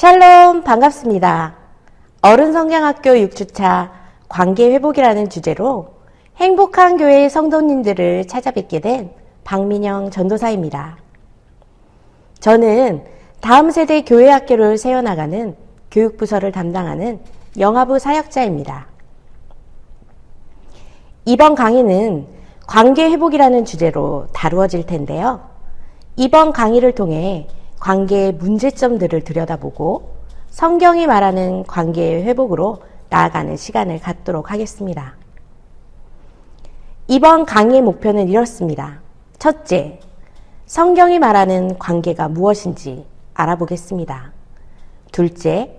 샬롬, 반갑습니다. 어른성경학교 6주차 관계회복이라는 주제로 행복한 교회 성도님들을 찾아뵙게 된 박민영 전도사입니다. 저는 다음 세대 교회학교를 세워나가는 교육부서를 담당하는 영화부 사역자입니다. 이번 강의는 관계회복이라는 주제로 다루어질 텐데요. 이번 강의를 통해 관계의 문제점들을 들여다보고 성경이 말하는 관계의 회복으로 나아가는 시간을 갖도록 하겠습니다. 이번 강의의 목표는 이렇습니다. 첫째, 성경이 말하는 관계가 무엇인지 알아보겠습니다. 둘째,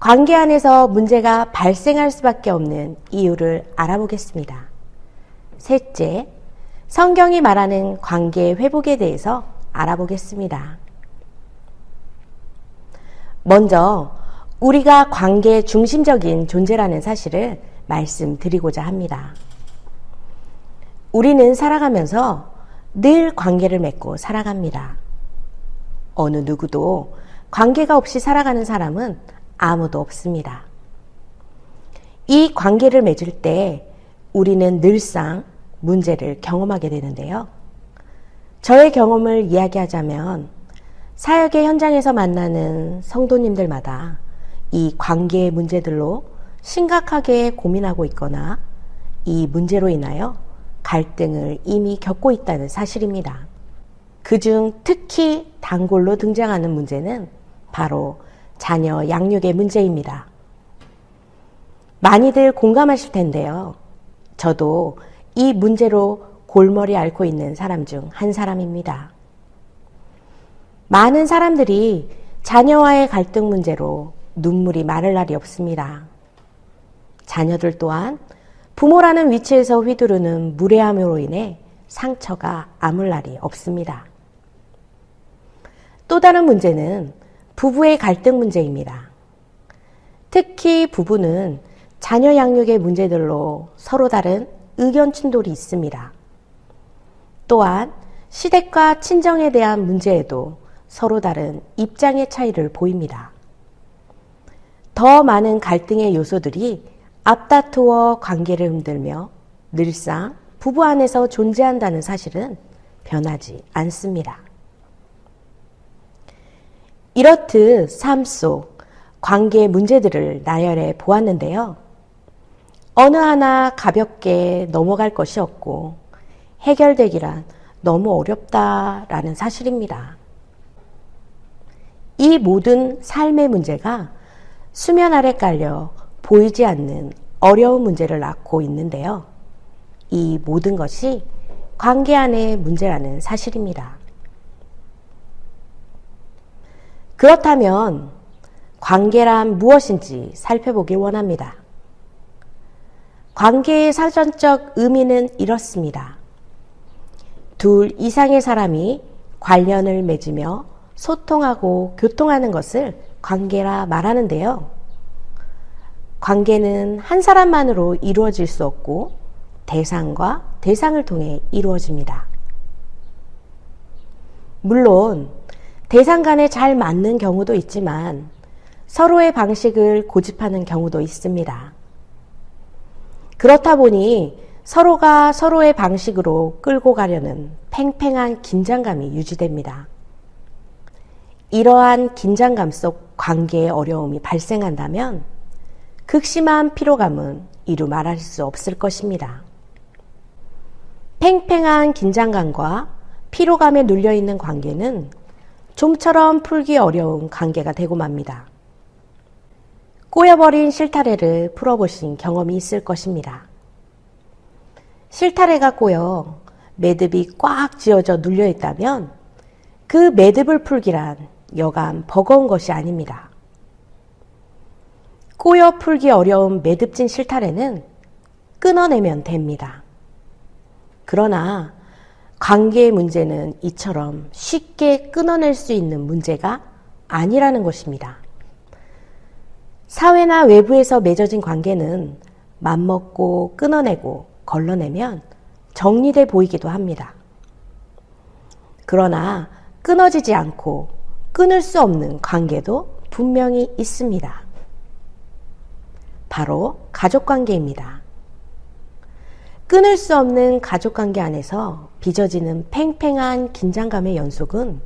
관계 안에서 문제가 발생할 수밖에 없는 이유를 알아보겠습니다. 셋째, 성경이 말하는 관계의 회복에 대해서 알아보겠습니다. 먼저 우리가 관계 중심적인 존재라는 사실을 말씀드리고자 합니다. 우리는 살아가면서 늘 관계를 맺고 살아갑니다. 어느 누구도 관계가 없이 살아가는 사람은 아무도 없습니다. 이 관계를 맺을 때 우리는 늘상 문제를 경험하게 되는데요. 저의 경험을 이야기하자면 사역의 현장에서 만나는 성도님들마다 이 관계의 문제들로 심각하게 고민하고 있거나 이 문제로 인하여 갈등을 이미 겪고 있다는 사실입니다. 그중 특히 단골로 등장하는 문제는 바로 자녀 양육의 문제입니다. 많이들 공감하실 텐데요. 저도 이 문제로 골머리 앓고 있는 사람 중 한 사람입니다. 많은 사람들이 자녀와의 갈등 문제로 눈물이 마를 날이 없습니다. 자녀들 또한 부모라는 위치에서 휘두르는 무례함으로 인해 상처가 아물 날이 없습니다. 또 다른 문제는 부부의 갈등 문제입니다. 특히 부부는 자녀 양육의 문제들로 서로 다른 의견 충돌이 있습니다. 또한 시댁과 친정에 대한 문제에도 서로 다른 입장의 차이를 보입니다. 더 많은 갈등의 요소들이 앞다투어 관계를 흔들며 늘상 부부 안에서 존재한다는 사실은 변하지 않습니다. 이렇듯 삶 속 관계의 문제들을 나열해 보았는데요. 어느 하나 가볍게 넘어갈 것이 없고 해결되기란 너무 어렵다라는 사실입니다. 이 모든 삶의 문제가 수면 아래 깔려 보이지 않는 어려운 문제를 낳고 있는데요. 이 모든 것이 관계 안의 문제라는 사실입니다. 그렇다면 관계란 무엇인지 살펴보길 원합니다. 관계의 사전적 의미는 이렇습니다. 둘 이상의 사람이 관련을 맺으며 소통하고 교통하는 것을 관계라 말하는데요. 관계는 한 사람만으로 이루어질 수 없고 대상과 대상을 통해 이루어집니다. 물론 대상 간에 잘 맞는 경우도 있지만 서로의 방식을 고집하는 경우도 있습니다. 그렇다 보니 서로가 서로의 방식으로 끌고 가려는 팽팽한 긴장감이 유지됩니다. 이러한 긴장감 속 관계의 어려움이 발생한다면 극심한 피로감은 이루 말할 수 없을 것입니다. 팽팽한 긴장감과 피로감에 눌려있는 관계는 좀처럼 풀기 어려운 관계가 되고 맙니다. 꼬여버린 실타래를 풀어보신 경험이 있을 것입니다. 실타래가 꼬여 매듭이 꽉 쥐어져 눌려있다면 그 매듭을 풀기란 여간 버거운 것이 아닙니다. 꼬여 풀기 어려운 매듭진 실타래는 끊어내면 됩니다. 그러나 관계의 문제는 이처럼 쉽게 끊어낼 수 있는 문제가 아니라는 것입니다. 사회나 외부에서 맺어진 관계는 맘먹고 끊어내고 걸러내면 정리돼 보이기도 합니다. 그러나 끊어지지 않고 끊을 수 없는 관계도 분명히 있습니다. 바로 가족관계입니다. 끊을 수 없는 가족관계 안에서 빚어지는 팽팽한 긴장감의 연속은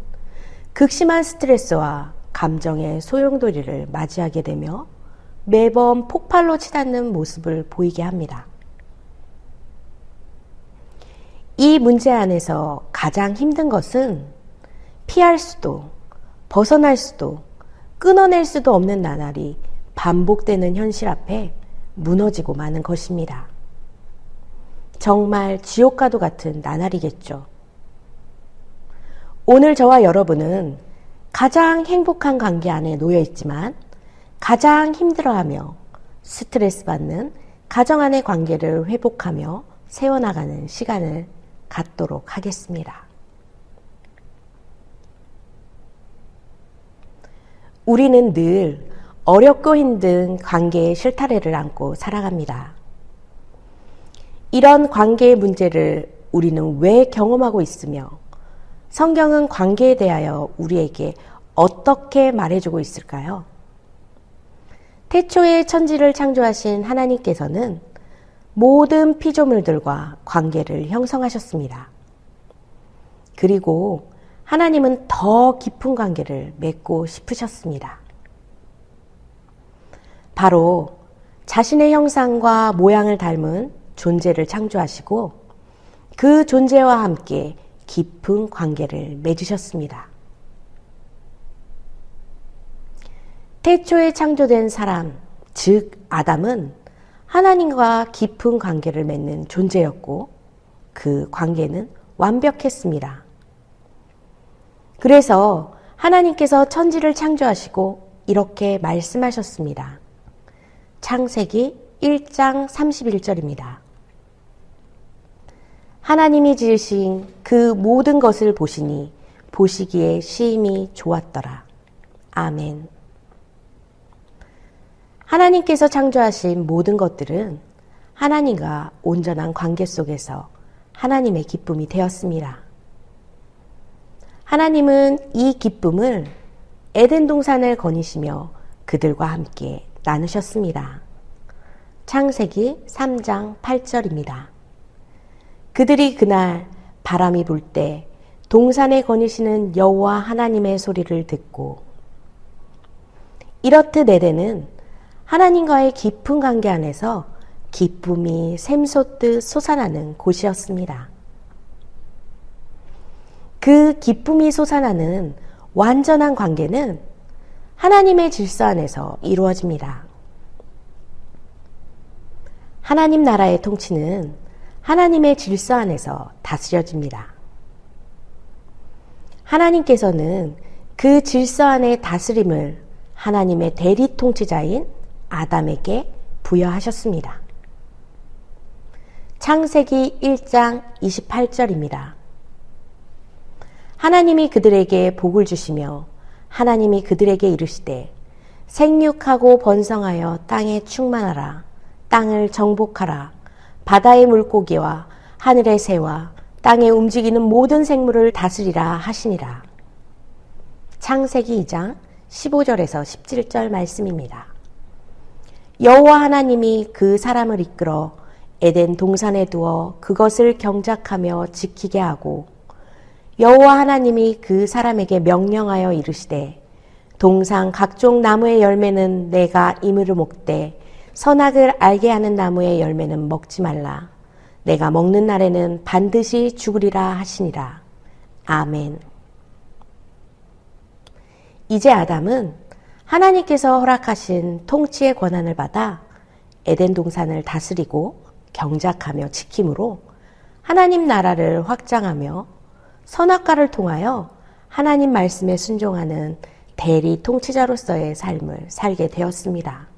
극심한 스트레스와 감정의 소용돌이를 맞이하게 되며 매번 폭발로 치닫는 모습을 보이게 합니다. 이 문제 안에서 가장 힘든 것은 피할 수도, 벗어날 수도, 끊어낼 수도 없는 나날이 반복되는 현실 앞에 무너지고 마는 것입니다. 정말 지옥과도 같은 나날이겠죠. 오늘 저와 여러분은 가장 행복한 관계 안에 놓여 있지만 가장 힘들어하며 스트레스 받는 가정 안의 관계를 회복하며 세워나가는 시간을 갖도록 하겠습니다. 우리는 늘 어렵고 힘든 관계의 실타래를 안고 살아갑니다. 이런 관계의 문제를 우리는 왜 경험하고 있으며 성경은 관계에 대하여 우리에게 어떻게 말해주고 있을까요? 태초에 천지를 창조하신 하나님께서는 모든 피조물들과 관계를 형성하셨습니다. 그리고 하나님은 더 깊은 관계를 맺고 싶으셨습니다. 바로 자신의 형상과 모양을 닮은 존재를 창조하시고 그 존재와 함께 깊은 관계를 맺으셨습니다. 태초에 창조된 사람, 즉 아담은 하나님과 깊은 관계를 맺는 존재였고 그 관계는 완벽했습니다. 그래서 하나님께서 천지를 창조하시고 이렇게 말씀하셨습니다. 창세기 1장 31절입니다. 하나님이 지으신 그 모든 것을 보시니 보시기에 심히 좋았더라. 아멘. 하나님께서 창조하신 모든 것들은 하나님과 온전한 관계 속에서 하나님의 기쁨이 되었습니다. 하나님은 이 기쁨을 에덴 동산을 거니시며 그들과 함께 나누셨습니다. 창세기 3장 8절입니다. 그들이 그날 바람이 불 때 동산에 거니시는 여호와 하나님의 소리를 듣고 이렇듯 에덴은 하나님과의 깊은 관계 안에서 기쁨이 샘솟듯 솟아나는 곳이었습니다. 그 기쁨이 솟아나는 완전한 관계는 하나님의 질서 안에서 이루어집니다. 하나님 나라의 통치는 하나님의 질서 안에서 다스려집니다. 하나님께서는 그 질서 안의 다스림을 하나님의 대리 통치자인 아담에게 부여하셨습니다. 창세기 1장 28절입니다. 하나님이 그들에게 복을 주시며 하나님이 그들에게 이르시되 생육하고 번성하여 땅에 충만하라. 땅을 정복하라. 바다의 물고기와 하늘의 새와 땅에 움직이는 모든 생물을 다스리라 하시니라. 창세기 2장 15절에서 17절 말씀입니다. 여호와 하나님이 그 사람을 이끌어 에덴 동산에 두어 그것을 경작하며 지키게 하고 여호와 하나님이 그 사람에게 명령하여 이르시되 동산 각종 나무의 열매는 내가 임으로 먹되 선악을 알게 하는 나무의 열매는 먹지 말라. 내가 먹는 날에는 반드시 죽으리라 하시니라. 아멘. 이제 아담은 하나님께서 허락하신 통치의 권한을 받아 에덴 동산을 다스리고 경작하며 지킴으로 하나님 나라를 확장하며 선악과를 통하여 하나님 말씀에 순종하는 대리 통치자로서의 삶을 살게 되었습니다.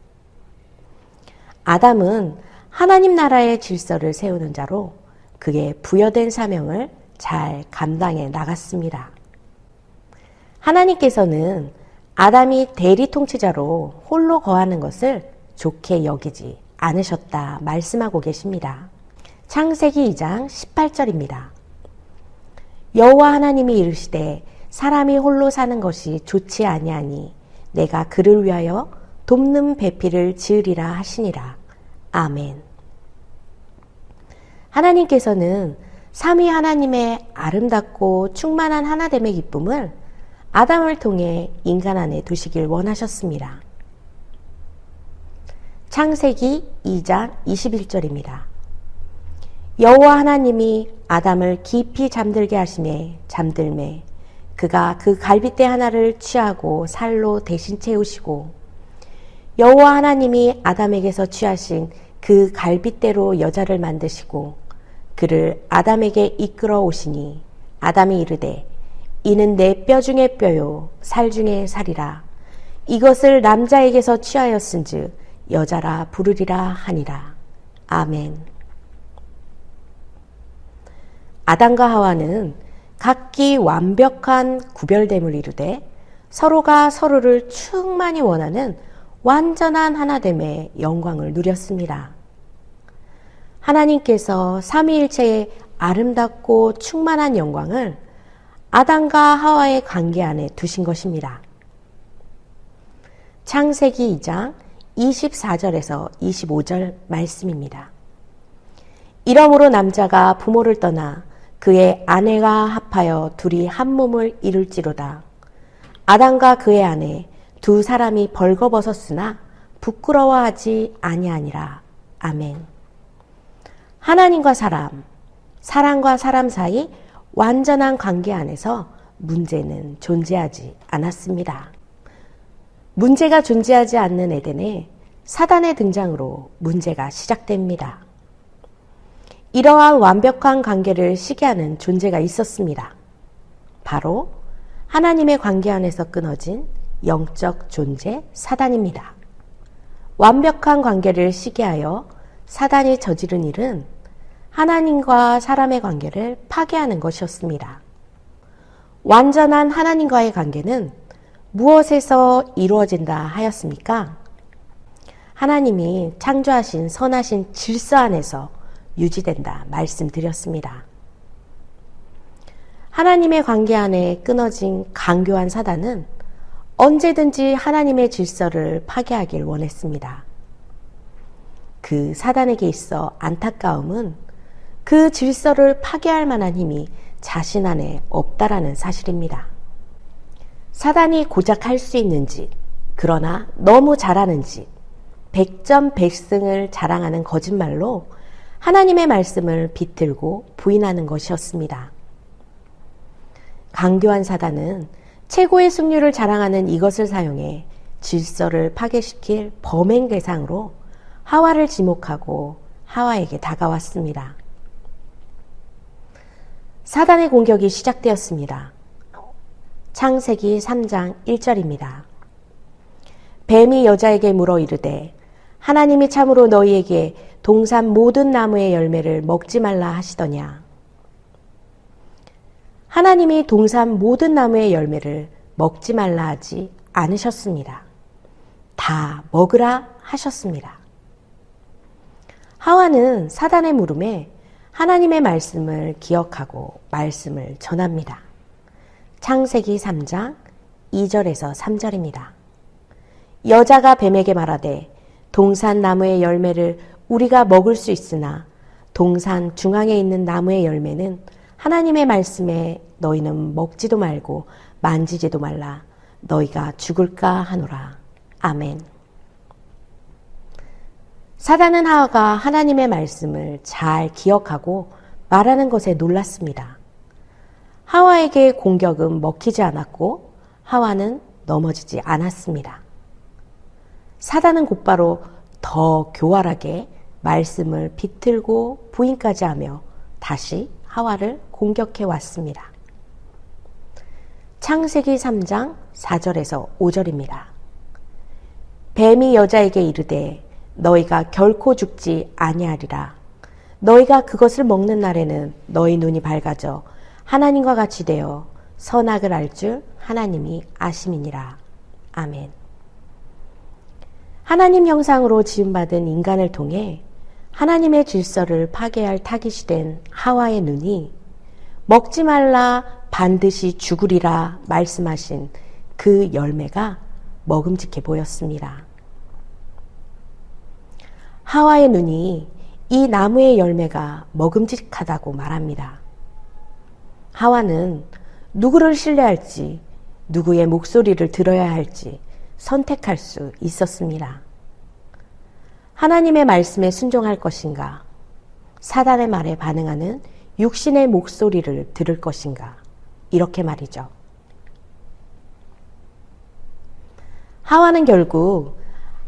아담은 하나님 나라의 질서를 세우는 자로 그에 부여된 사명을 잘 감당해 나갔습니다. 하나님께서는 아담이 대리 통치자로 홀로 거하는 것을 좋게 여기지 않으셨다 말씀하고 계십니다. 창세기 2장 18절입니다. 여호와 하나님이 이르시되 사람이 홀로 사는 것이 좋지 아니하니 내가 그를 위하여 돕는 배필을 지으리라 하시니라. 아멘. 하나님께서는 삼위 하나님의 아름답고 충만한 하나됨의 기쁨을 아담을 통해 인간 안에 두시길 원하셨습니다. 창세기 2장 21절입니다. 여호와 하나님이 아담을 깊이 잠들게 하시매 잠들매 그가 그 갈빗대 하나를 취하고 살로 대신 채우시고 여호와 하나님이 아담에게서 취하신 그 갈빗대로 여자를 만드시고 그를 아담에게 이끌어 오시니 아담이 이르되 이는 내 뼈 중에 뼈요 살 중에 살이라 이것을 남자에게서 취하였은즉 여자라 부르리라 하니라. 아멘. 아담과 하와는 각기 완벽한 구별됨을 이루되 서로가 서로를 충만히 원하는 완전한 하나됨의 영광을 누렸습니다. 하나님께서 삼위일체의 아름답고 충만한 영광을 아담과 하와의 관계 안에 두신 것입니다. 창세기 2장 24절에서 25절 말씀입니다. 이러므로 남자가 부모를 떠나 그의 아내가 합하여 둘이 한 몸을 이룰지로다. 아담과 그의 아내 두 사람이 벌거벗었으나 부끄러워하지 아니하니라. 아멘. 하나님과 사람, 사람과 사람 사이 완전한 관계 안에서 문제는 존재하지 않았습니다. 문제가 존재하지 않는 에덴에 사단의 등장으로 문제가 시작됩니다. 이러한 완벽한 관계를 시기하는 존재가 있었습니다. 바로 하나님의 관계 안에서 끊어진 영적 존재 사단입니다. 완벽한 관계를 시기하여 사단이 저지른 일은 하나님과 사람의 관계를 파괴하는 것이었습니다. 완전한 하나님과의 관계는 무엇에서 이루어진다 하였습니까? 하나님이 창조하신 선하신 질서 안에서 유지된다 말씀드렸습니다. 하나님의 관계 안에 끊어진 강교한 사단은 언제든지 하나님의 질서를 파괴하길 원했습니다. 그 사단에게 있어 안타까움은 그 질서를 파괴할 만한 힘이 자신 안에 없다라는 사실입니다. 사단이 고작 할 수 있는 짓, 그러나 너무 잘하는 짓, 백전백승을 자랑하는 거짓말로 하나님의 말씀을 비틀고 부인하는 것이었습니다. 강교한 사단은 최고의 승률을 자랑하는 이것을 사용해 질서를 파괴시킬 범행 대상으로 하와를 지목하고 하와에게 다가왔습니다. 사단의 공격이 시작되었습니다. 창세기 3장 1절입니다. 뱀이 여자에게 물어 이르되 하나님이 참으로 너희에게 동산 모든 나무의 열매를 먹지 말라 하시더냐. 하나님이 동산 모든 나무의 열매를 먹지 말라 하지 않으셨습니다. 다 먹으라 하셨습니다. 하와는 사단의 물음에 하나님의 말씀을 기억하고 말씀을 전합니다. 창세기 3장 2절에서 3절입니다. 여자가 뱀에게 말하되 동산 나무의 열매를 우리가 먹을 수 있으나 동산 중앙에 있는 나무의 열매는 하나님의 말씀에 너희는 먹지도 말고 만지지도 말라 너희가 죽을까 하노라. 아멘. 사단은 하와가 하나님의 말씀을 잘 기억하고 말하는 것에 놀랐습니다. 하와에게 공격은 먹히지 않았고 하와는 넘어지지 않았습니다. 사단은 곧바로 더 교활하게 말씀을 비틀고 부인까지 하며 다시 하와를 공격해 왔습니다. 창세기 3장 4절에서 5절입니다. 뱀이 여자에게 이르되 너희가 결코 죽지 아니하리라. 너희가 그것을 먹는 날에는 너희 눈이 밝아져 하나님과 같이 되어 선악을 알 줄 하나님이 아심이니라. 아멘. 하나님 형상으로 지음받은 인간을 통해 하나님의 질서를 파괴할 타깃이 된 하와의 눈이 먹지 말라 반드시 죽으리라 말씀하신 그 열매가 먹음직해 보였습니다. 하와의 눈이 이 나무의 열매가 먹음직하다고 말합니다. 하와는 누구를 신뢰할지, 누구의 목소리를 들어야 할지 선택할 수 있었습니다. 하나님의 말씀에 순종할 것인가, 사단의 말에 반응하는 육신의 목소리를 들을 것인가, 이렇게 말이죠. 하와는 결국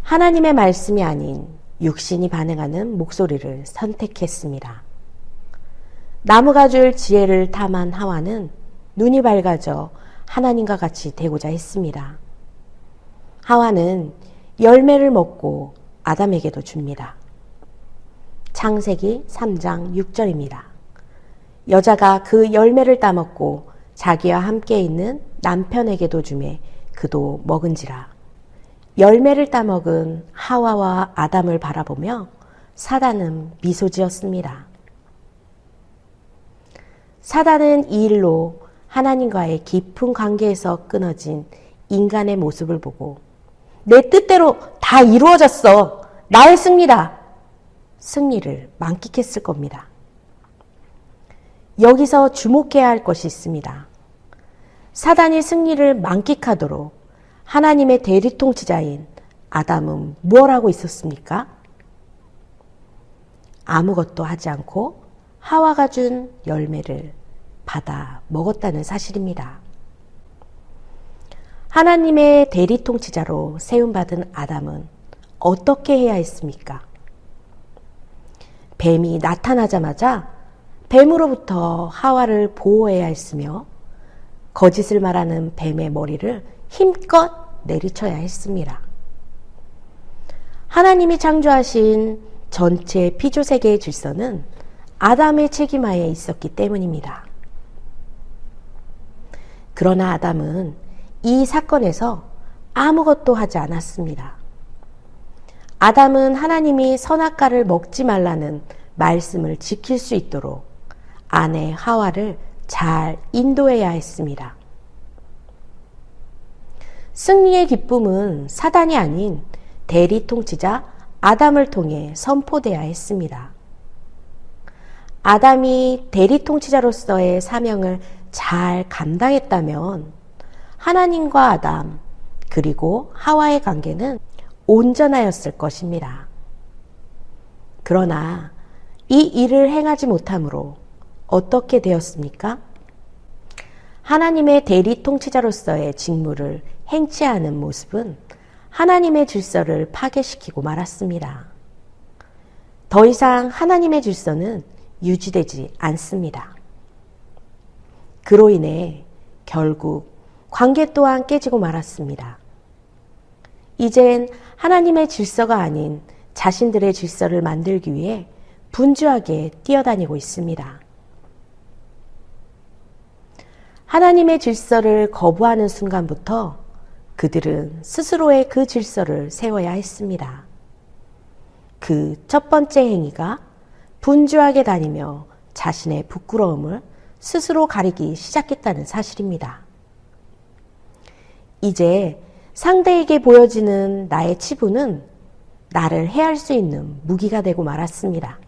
하나님의 말씀이 아닌 육신이 반응하는 목소리를 선택했습니다. 나무가 줄 지혜를 탐한 하와는 눈이 밝아져 하나님과 같이 되고자 했습니다. 하와는 열매를 먹고 아담에게도 줍니다. 창세기 3장 6절입니다. 여자가 그 열매를 따먹고 자기와 함께 있는 남편에게도 주매 그도 먹은지라. 열매를 따먹은 하와와 아담을 바라보며 사단은 미소 지었습니다. 사단은 이 일로 하나님과의 깊은 관계에서 끊어진 인간의 모습을 보고 내 뜻대로 다 이루어졌어. 나의 승리다. 승리를 만끽했을 겁니다. 여기서 주목해야 할 것이 있습니다. 사단이 승리를 만끽하도록 하나님의 대리통치자인 아담은 무엇 하고 있었습니까? 아무것도 하지 않고 하와가 준 열매를 받아 먹었다는 사실입니다. 하나님의 대리통치자로 세움받은 아담은 어떻게 해야 했습니까? 뱀이 나타나자마자 뱀으로부터 하와를 보호해야 했으며 거짓을 말하는 뱀의 머리를 힘껏 내리쳐야 했습니다. 하나님이 창조하신 전체 피조세계의 질서는 아담의 책임하에 있었기 때문입니다. 그러나 아담은 이 사건에서 아무것도 하지 않았습니다. 아담은 하나님이 선악과를 먹지 말라는 말씀을 지킬 수 있도록 아내 하와를 잘 인도해야 했습니다. 승리의 기쁨은 사단이 아닌 대리통치자 아담을 통해 선포돼야 했습니다. 아담이 대리통치자로서의 사명을 잘 감당했다면 하나님과 아담 그리고 하와의 관계는 온전하였을 것입니다. 그러나 이 일을 행하지 못함으로 어떻게 되었습니까? 하나님의 대리통치자로서의 직무를 행치 않은 모습은 하나님의 질서를 파괴시키고 말았습니다. 더 이상 하나님의 질서는 유지되지 않습니다. 그로 인해 결국 관계 또한 깨지고 말았습니다. 이젠 하나님의 질서가 아닌 자신들의 질서를 만들기 위해 분주하게 뛰어다니고 있습니다. 하나님의 질서를 거부하는 순간부터 그들은 스스로의 그 질서를 세워야 했습니다. 그 첫 번째 행위가 분주하게 다니며 자신의 부끄러움을 스스로 가리기 시작했다는 사실입니다. 이제 상대에게 보여지는 나의 치부는 나를 해할 수 있는 무기가 되고 말았습니다.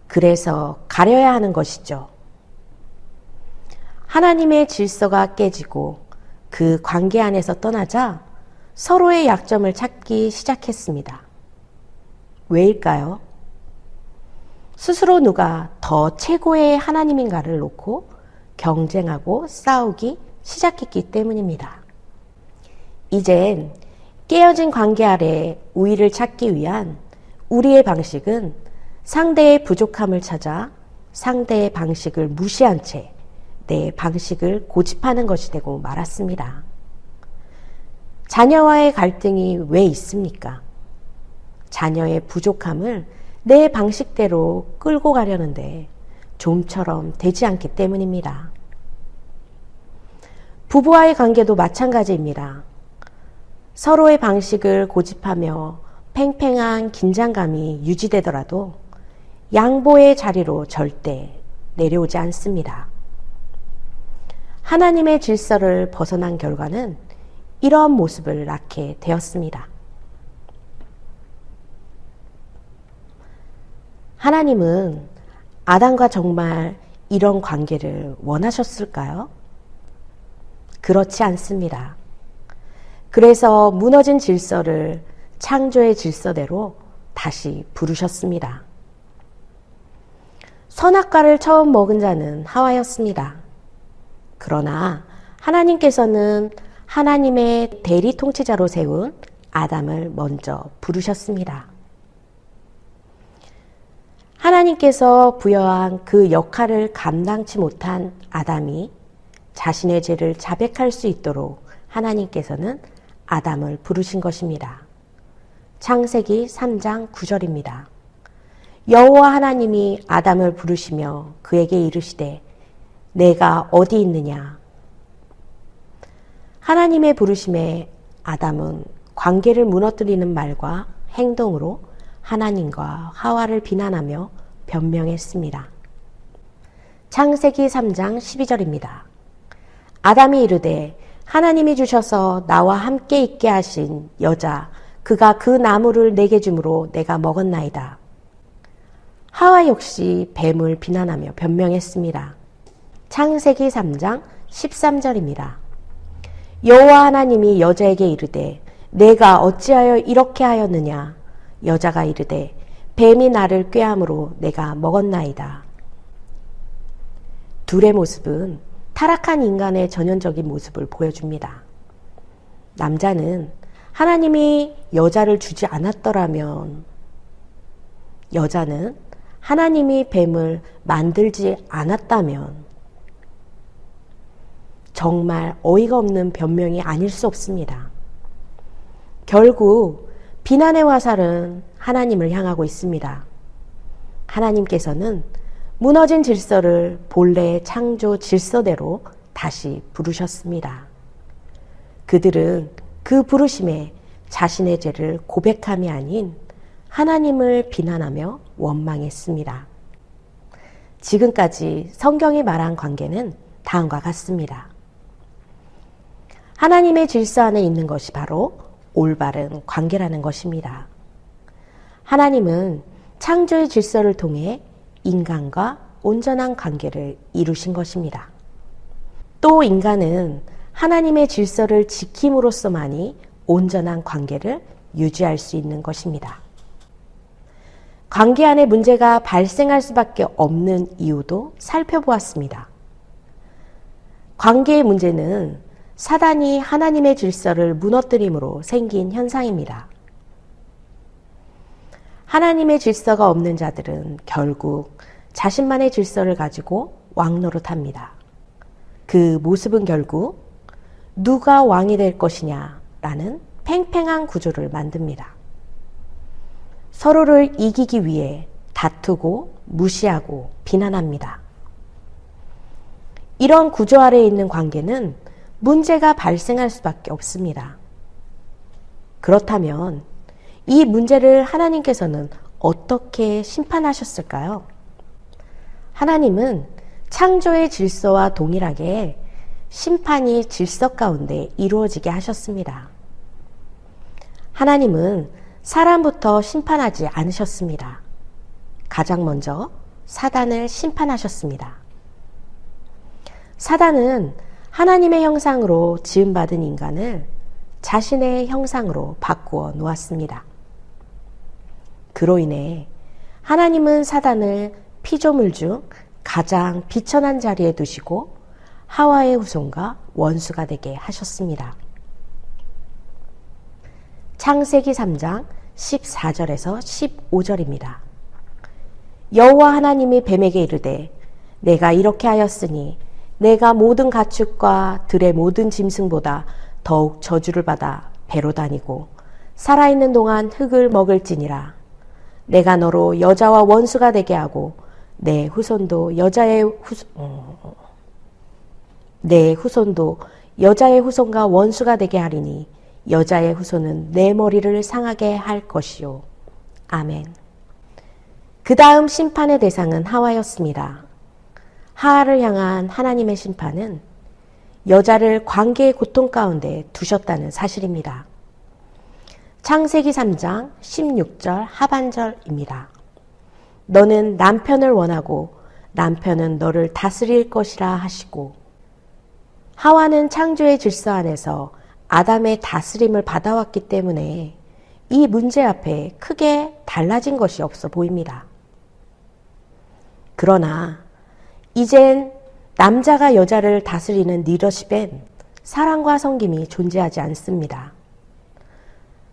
그래서 가려야 하는 것이죠. 하나님의 질서가 깨지고 그 관계 안에서 떠나자 서로의 약점을 찾기 시작했습니다. 왜일까요? 스스로 누가 더 최고의 하나님인가를 놓고 경쟁하고 싸우기 시작했기 때문입니다. 이젠 깨어진 관계 아래 우위를 찾기 위한 우리의 방식은 상대의 부족함을 찾아 상대의 방식을 무시한 채 내 방식을 고집하는 것이 되고 말았습니다. 자녀와의 갈등이 왜 있습니까? 자녀의 부족함을 내 방식대로 끌고 가려는데 좀처럼 되지 않기 때문입니다. 부부와의 관계도 마찬가지입니다. 서로의 방식을 고집하며 팽팽한 긴장감이 유지되더라도 양보의 자리로 절대 내려오지 않습니다. 하나님의 질서를 벗어난 결과는 이런 모습을 낳게 되었습니다. 하나님은 아담과 정말 이런 관계를 원하셨을까요? 그렇지 않습니다. 그래서 무너진 질서를 창조의 질서대로 다시 부르셨습니다. 선악과를 처음 먹은 자는 하와였습니다. 그러나 하나님께서는 하나님의 대리 통치자로 세운 아담을 먼저 부르셨습니다. 하나님께서 부여한 그 역할을 감당치 못한 아담이 자신의 죄를 자백할 수 있도록 하나님께서는 아담을 부르신 것입니다. 창세기 3장 9절입니다. 여호와 하나님이 아담을 부르시며 그에게 이르시되 내가 어디 있느냐. 하나님의 부르심에 아담은 관계를 무너뜨리는 말과 행동으로 하나님과 하와를 비난하며 변명했습니다. 창세기 3장 12절입니다. 아담이 이르되 하나님이 주셔서 나와 함께 있게 하신 여자 그가 그 나무를 내게 주므로 내가 먹었나이다. 하와 역시 뱀을 비난하며 변명했습니다. 창세기 3장 13절입니다. 여호와 하나님이 여자에게 이르되 내가 어찌하여 이렇게 하였느냐. 여자가 이르되 뱀이 나를 꾀함으로 내가 먹었나이다. 둘의 모습은 타락한 인간의 전형적인 모습을 보여줍니다. 남자는 하나님이 여자를 주지 않았더라면, 여자는 하나님이 뱀을 만들지 않았다면 정말 어이가 없는 변명이 아닐 수 없습니다. 결국 비난의 화살은 하나님을 향하고 있습니다. 하나님께서는 무너진 질서를 본래의 창조 질서대로 다시 부르셨습니다. 그들은 그 부르심에 자신의 죄를 고백함이 아닌 하나님을 비난하며 원망했습니다. 지금까지 성경이 말한 관계는 다음과 같습니다. 하나님의 질서 안에 있는 것이 바로 올바른 관계라는 것입니다. 하나님은 창조의 질서를 통해 인간과 온전한 관계를 이루신 것입니다. 또 인간은 하나님의 질서를 지킴으로써만이 온전한 관계를 유지할 수 있는 것입니다. 관계 안에 문제가 발생할 수밖에 없는 이유도 살펴보았습니다. 관계의 문제는 사단이 하나님의 질서를 무너뜨림으로 생긴 현상입니다. 하나님의 질서가 없는 자들은 결국 자신만의 질서를 가지고 왕노릇합니다. 그 모습은 결국 누가 왕이 될 것이냐라는 팽팽한 구조를 만듭니다. 서로를 이기기 위해 다투고 무시하고 비난합니다. 이런 구조 아래에 있는 관계는 문제가 발생할 수밖에 없습니다. 그렇다면 이 문제를 하나님께서는 어떻게 심판하셨을까요? 하나님은 창조의 질서와 동일하게 심판이 질서 가운데 이루어지게 하셨습니다. 하나님은 사람부터 심판하지 않으셨습니다. 가장 먼저 사단을 심판하셨습니다. 사단은 하나님의 형상으로 지음받은 인간을 자신의 형상으로 바꾸어 놓았습니다. 그로 인해 하나님은 사단을 피조물 중 가장 비천한 자리에 두시고 하와의 후손과 원수가 되게 하셨습니다. 창세기 3장 14절에서 15절입니다. 여호와 하나님이 뱀에게 이르되 내가 이렇게 하였으니 내가 모든 가축과 들의 모든 짐승보다 더욱 저주를 받아 배로 다니고 살아있는 동안 흙을 먹을지니라. 내가 너로 여자와 원수가 되게 하고 내 후손도 여자의 후손과 원수가 되게 하리니 여자의 후손은 내 머리를 상하게 할 것이요. 아멘. 그 다음 심판의 대상은 하와였습니다. 하와를 향한 하나님의 심판은 여자를 관계의 고통 가운데 두셨다는 사실입니다. 창세기 3장 16절 하반절입니다. 너는 남편을 원하고 남편은 너를 다스릴 것이라 하시고, 하와는 창조의 질서 안에서 아담의 다스림을 받아왔기 때문에 이 문제 앞에 크게 달라진 것이 없어 보입니다. 그러나 이젠 남자가 여자를 다스리는 리더십엔 사랑과 섬김이 존재하지 않습니다.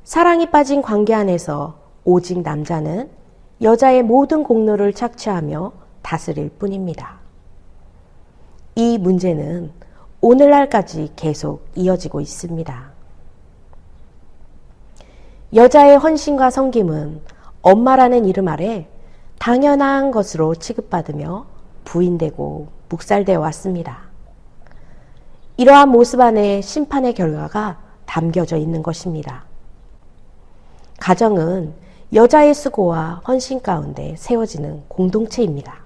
사랑이 빠진 관계 안에서 오직 남자는 여자의 모든 공로를 착취하며 다스릴 뿐입니다. 이 문제는 오늘날까지 계속 이어지고 있습니다. 여자의 헌신과 섬김은 엄마라는 이름 아래 당연한 것으로 취급받으며 부인되고 묵살되어 왔습니다. 이러한 모습 안에 심판의 결과가 담겨져 있는 것입니다. 가정은 여자의 수고와 헌신 가운데 세워지는 공동체입니다.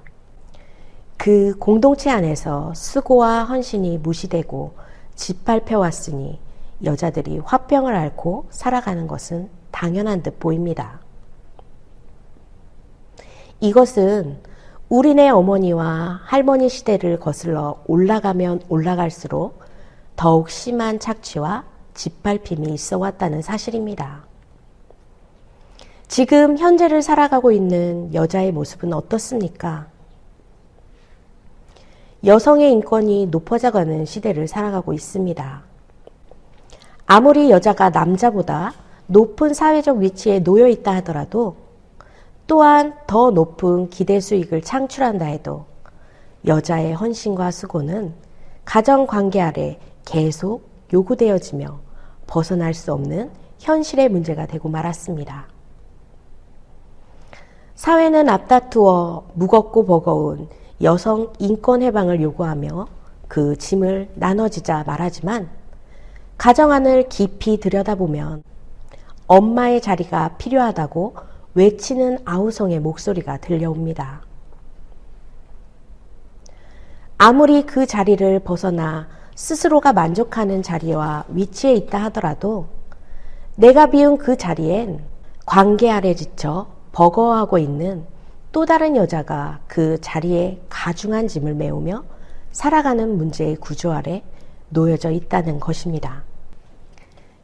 그 공동체 안에서 수고와 헌신이 무시되고 짓밟혀왔으니 여자들이 화병을 앓고 살아가는 것은 당연한 듯 보입니다. 이것은 우리네 어머니와 할머니 시대를 거슬러 올라가면 올라갈수록 더욱 심한 착취와 짓밟힘이 있어 왔다는 사실입니다. 지금 현재를 살아가고 있는 여자의 모습은 어떻습니까? 여성의 인권이 높아져가는 시대를 살아가고 있습니다. 아무리 여자가 남자보다 높은 사회적 위치에 놓여 있다 하더라도, 또한 더 높은 기대 수익을 창출한다 해도 여자의 헌신과 수고는 가정관계 아래 계속 요구되어지며 벗어날 수 없는 현실의 문제가 되고 말았습니다. 사회는 앞다투어 무겁고 버거운 여성 인권 해방을 요구하며 그 짐을 나눠지자 말하지만, 가정 안을 깊이 들여다보면 엄마의 자리가 필요하다고 외치는 아우성의 목소리가 들려옵니다. 아무리 그 자리를 벗어나 스스로가 만족하는 자리와 위치에 있다 하더라도 내가 비운 그 자리엔 관계 아래 지쳐 버거워하고 있는 또 다른 여자가 그 자리에 가중한 짐을 메우며 살아가는 문제의 구조 아래 놓여져 있다는 것입니다.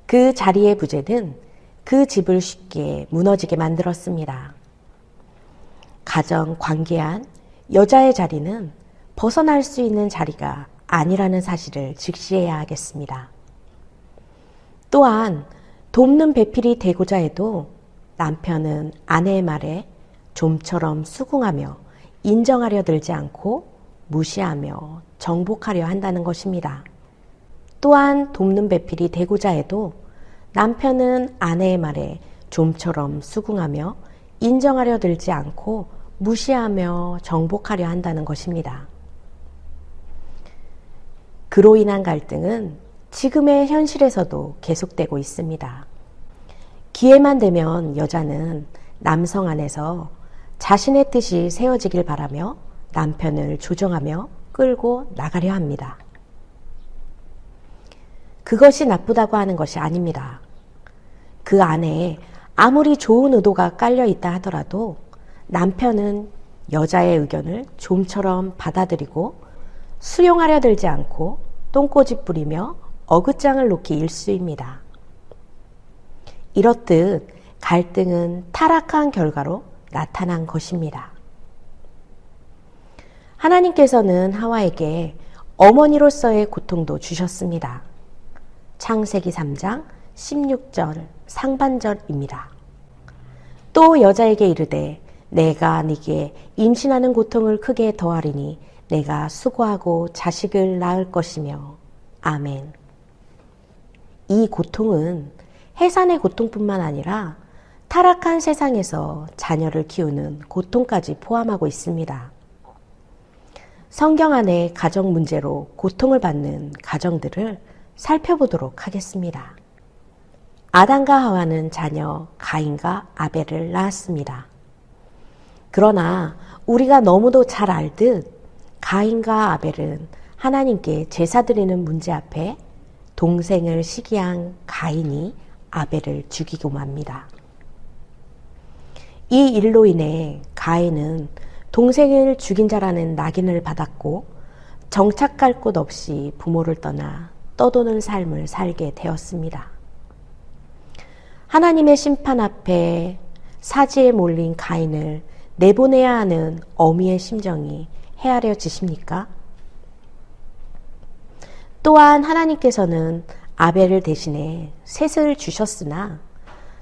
그 자리의 부재는 그 집을 쉽게 무너지게 만들었습니다. 가정 관계 안 여자의 자리는 벗어날 수 있는 자리가 아니라는 사실을 직시해야 하겠습니다. 또한 돕는 배필이 되고자 해도 남편은 아내의 말에 좀처럼 수긍하며 인정하려 들지 않고 무시하며 정복하려 한다는 것입니다. 또한 돕는 배필이 되고자 해도 남편은 아내의 말에 좀처럼 수긍하며 인정하려 들지 않고 무시하며 정복하려 한다는 것입니다. 그로 인한 갈등은 지금의 현실에서도 계속되고 있습니다. 기회만 되면 여자는 남성 안에서 자신의 뜻이 세워지길 바라며 남편을 조정하며 끌고 나가려 합니다. 그것이 나쁘다고 하는 것이 아닙니다. 그 안에 아무리 좋은 의도가 깔려 있다 하더라도 남편은 여자의 의견을 좀처럼 받아들이고 수용하려 들지 않고 똥꼬집 부리며 어긋장을 놓기 일쑤입니다. 이렇듯 갈등은 타락한 결과로 나타난 것입니다. 하나님께서는 하와에게 어머니로서의 고통도 주셨습니다. 창세기 3장 16절 상반절입니다. 또 여자에게 이르되 내가 네게 임신하는 고통을 크게 더하리니 내가 수고하고 자식을 낳을 것이며. 아멘. 이 고통은 해산의 고통뿐만 아니라 타락한 세상에서 자녀를 키우는 고통까지 포함하고 있습니다. 성경 안에 가정 문제로 고통을 받는 가정들을 살펴보도록 하겠습니다. 아담과 하와는 자녀 가인과 아벨을 낳았습니다. 그러나 우리가 너무도 잘 알듯 가인과 아벨은 하나님께 제사 드리는 문제 앞에 동생을 시기한 가인이 아벨을 죽이고 맙니다. 이 일로 인해 가인은 동생을 죽인 자라는 낙인을 받았고 정착할 곳 없이 부모를 떠나 떠도는 삶을 살게 되었습니다. 하나님의 심판 앞에 사지에 몰린 가인을 내보내야 하는 어미의 심정이 헤아려지십니까? 또한 하나님께서는 아벨을 대신해 셋을 주셨으나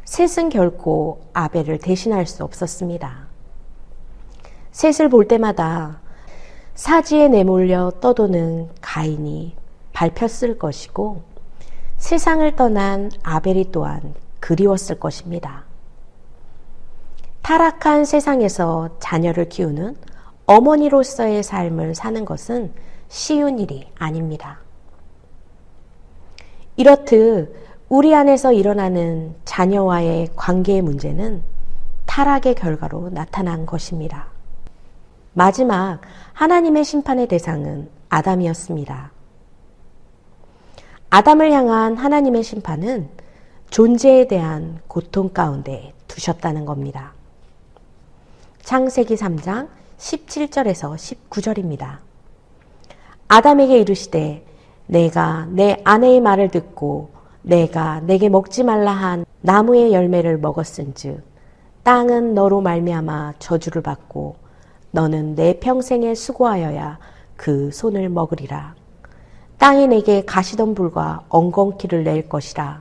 셋은 결코 아벨을 대신할 수 없었습니다. 셋을 볼 때마다 사지에 내몰려 떠도는 가인이 밟혔을 것이고 세상을 떠난 아벨이 또한 그리웠을 것입니다. 타락한 세상에서 자녀를 키우는 어머니로서의 삶을 사는 것은 쉬운 일이 아닙니다. 이렇듯 우리 안에서 일어나는 자녀와의 관계의 문제는 타락의 결과로 나타난 것입니다. 마지막 하나님의 심판의 대상은 아담이었습니다. 아담을 향한 하나님의 심판은 존재에 대한 고통 가운데 두셨다는 겁니다. 창세기 3장 17절에서 19절입니다. 아담에게 이르시되 내가 내 아내의 말을 듣고 내가 내게 먹지 말라 한 나무의 열매를 먹었은즉 땅은 너로 말미암아 저주를 받고 너는 내 평생에 수고하여야 그 손을 먹으리라. 땅이 내게 가시덤불과 엉겅퀴를 낼 것이라.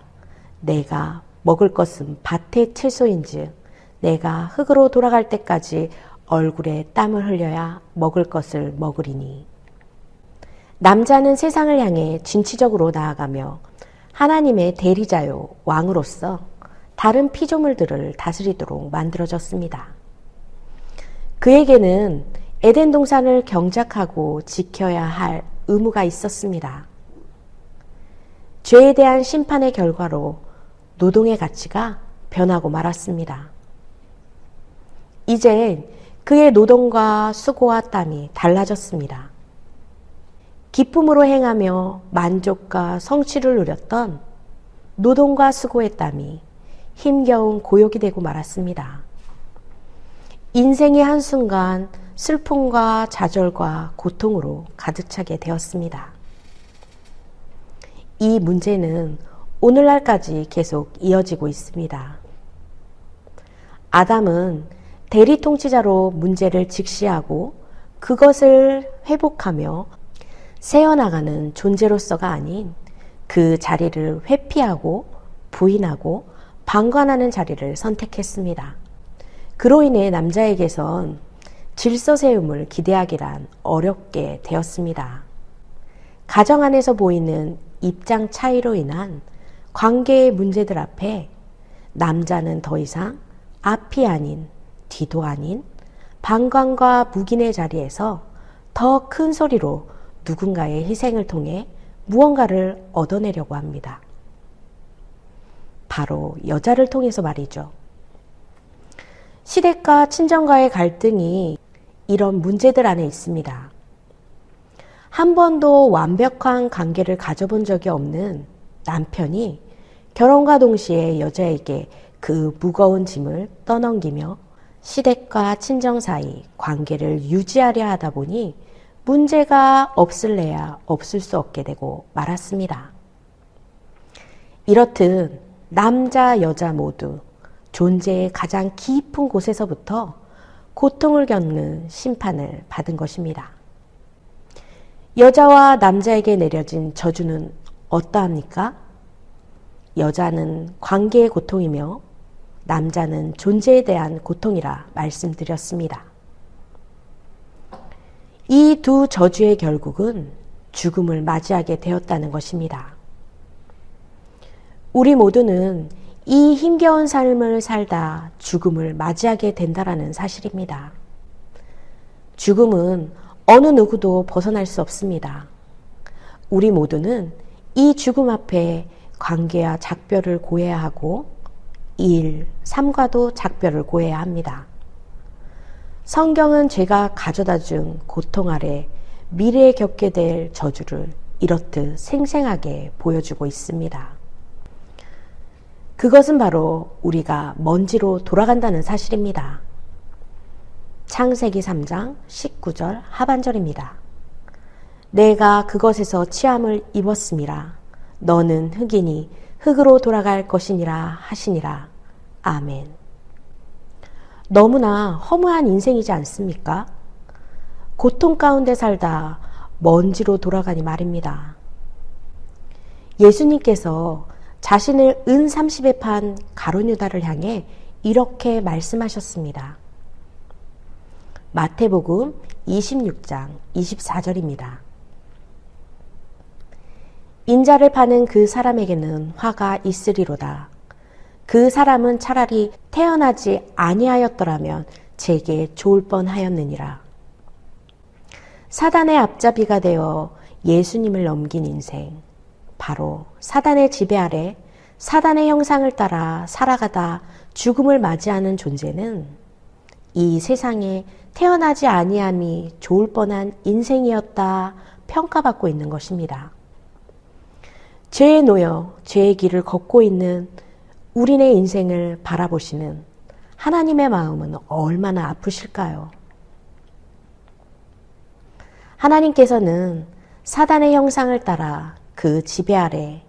내가 먹을 것은 밭의 채소인즉 내가 흙으로 돌아갈 때까지 얼굴에 땀을 흘려야 먹을 것을 먹으리니. 남자는 세상을 향해 진취적으로 나아가며 하나님의 대리자요 왕으로서 다른 피조물들을 다스리도록 만들어졌습니다. 그에게는 에덴 동산을 경작하고 지켜야 할 의무가 있었습니다. 죄에 대한 심판의 결과로 노동의 가치가 변하고 말았습니다. 이젠 그의 노동과 수고와 땀이 달라졌습니다. 기쁨으로 행하며 만족과 성취를 누렸던 노동과 수고의 땀이 힘겨운 고역이 되고 말았습니다. 인생의 한순간 슬픔과 좌절과 고통으로 가득 차게 되었습니다. 이 문제는 오늘날까지 계속 이어지고 있습니다. 아담은 대리 통치자로 문제를 직시하고 그것을 회복하며 새어나가는 존재로서가 아닌 그 자리를 회피하고 부인하고 방관하는 자리를 선택했습니다. 그로 인해 남자에게선 질서 세움을 기대하기란 어렵게 되었습니다. 가정 안에서 보이는 입장 차이로 인한 관계의 문제들 앞에 남자는 더 이상 앞이 아닌 뒤도 아닌 방관과 묵인의 자리에서 더 큰 소리로 누군가의 희생을 통해 무언가를 얻어내려고 합니다. 바로 여자를 통해서 말이죠. 시댁과 친정과의 갈등이 이런 문제들 안에 있습니다. 한 번도 완벽한 관계를 가져본 적이 없는 남편이 결혼과 동시에 여자에게 그 무거운 짐을 떠넘기며 시댁과 친정 사이 관계를 유지하려 하다 보니 문제가 없을래야 없을 수 없게 되고 말았습니다. 이렇듯 남자, 여자 모두 존재의 가장 깊은 곳에서부터 고통을 겪는 심판을 받은 것입니다. 여자와 남자에게 내려진 저주는 어떠합니까? 여자는 관계의 고통이며 남자는 존재에 대한 고통이라 말씀드렸습니다. 이 두 저주의 결국은 죽음을 맞이하게 되었다는 것입니다. 우리 모두는 이 힘겨운 삶을 살다 죽음을 맞이하게 된다라는 사실입니다. 죽음은 어느 누구도 벗어날 수 없습니다. 우리 모두는 이 죽음 앞에 관계와 작별을 고해야 하고 일, 삶과도 작별을 고해야 합니다. 성경은 죄가 가져다 준 고통 아래 미래에 겪게 될 저주를 이렇듯 생생하게 보여주고 있습니다. 그것은 바로 우리가 먼지로 돌아간다는 사실입니다. 창세기 3장 19절 하반절입니다. 내가 그것에서 취함을 입었음이라. 너는 흙이니 흙으로 돌아갈 것이니라 하시니라. 아멘. 너무나 허무한 인생이지 않습니까? 고통 가운데 살다 먼지로 돌아가니 말입니다. 예수님께서 자신을 은 30에 판 가룟 유다를 향해 이렇게 말씀하셨습니다. 마태복음 26장 24절입니다. 인자를 파는 그 사람에게는 화가 있으리로다. 그 사람은 차라리 태어나지 아니하였더라면 제게 좋을 뻔하였느니라. 사단의 앞잡이가 되어 예수님을 넘긴 인생, 바로 사단의 지배 아래 사단의 형상을 따라 살아가다 죽음을 맞이하는 존재는 이 세상에 태어나지 아니함이 좋을 뻔한 인생이었다 평가받고 있는 것입니다. 죄에 놓여 죄의 길을 걷고 있는 우리네 인생을 바라보시는 하나님의 마음은 얼마나 아프실까요? 하나님께서는 사단의 형상을 따라 그 지배 아래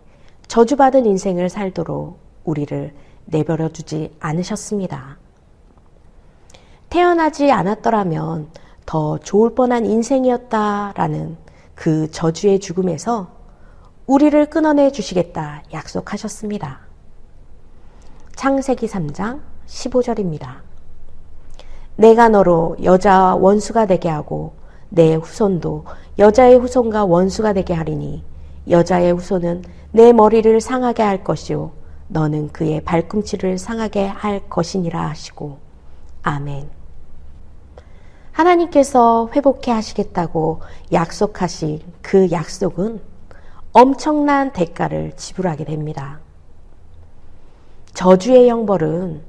저주받은 인생을 살도록 우리를 내버려 두지 않으셨습니다. 태어나지 않았더라면 더 좋을 뻔한 인생이었다라는 그 저주의 죽음에서 우리를 끊어내 주시겠다 약속하셨습니다. 창세기 3장 15절입니다. 내가 너로 여자와 원수가 되게 하고 내 후손도 여자의 후손과 원수가 되게 하리니 여자의 후손은 내 머리를 상하게 할 것이요 너는 그의 발꿈치를 상하게 할 것이니라 하시고 아멘. 하나님께서 회복해 하시겠다고 약속하신 그 약속은 엄청난 대가를 지불하게 됩니다. 저주의 형벌은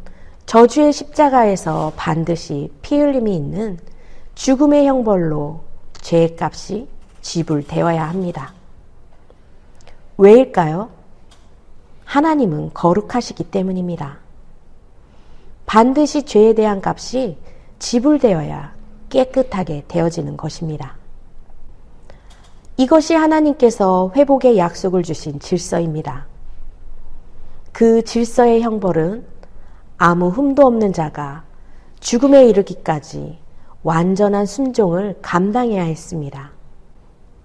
저주의 십자가에서 반드시 피 흘림이 있는 죽음의 형벌로 죄의 값이 지불되어야 합니다. 왜일까요? 하나님은 거룩하시기 때문입니다. 반드시 죄에 대한 값이 지불되어야 깨끗하게 되어지는 것입니다. 이것이 하나님께서 회복의 약속을 주신 질서입니다. 그 질서의 형벌은 아무 흠도 없는 자가 죽음에 이르기까지 완전한 순종을 감당해야 했습니다.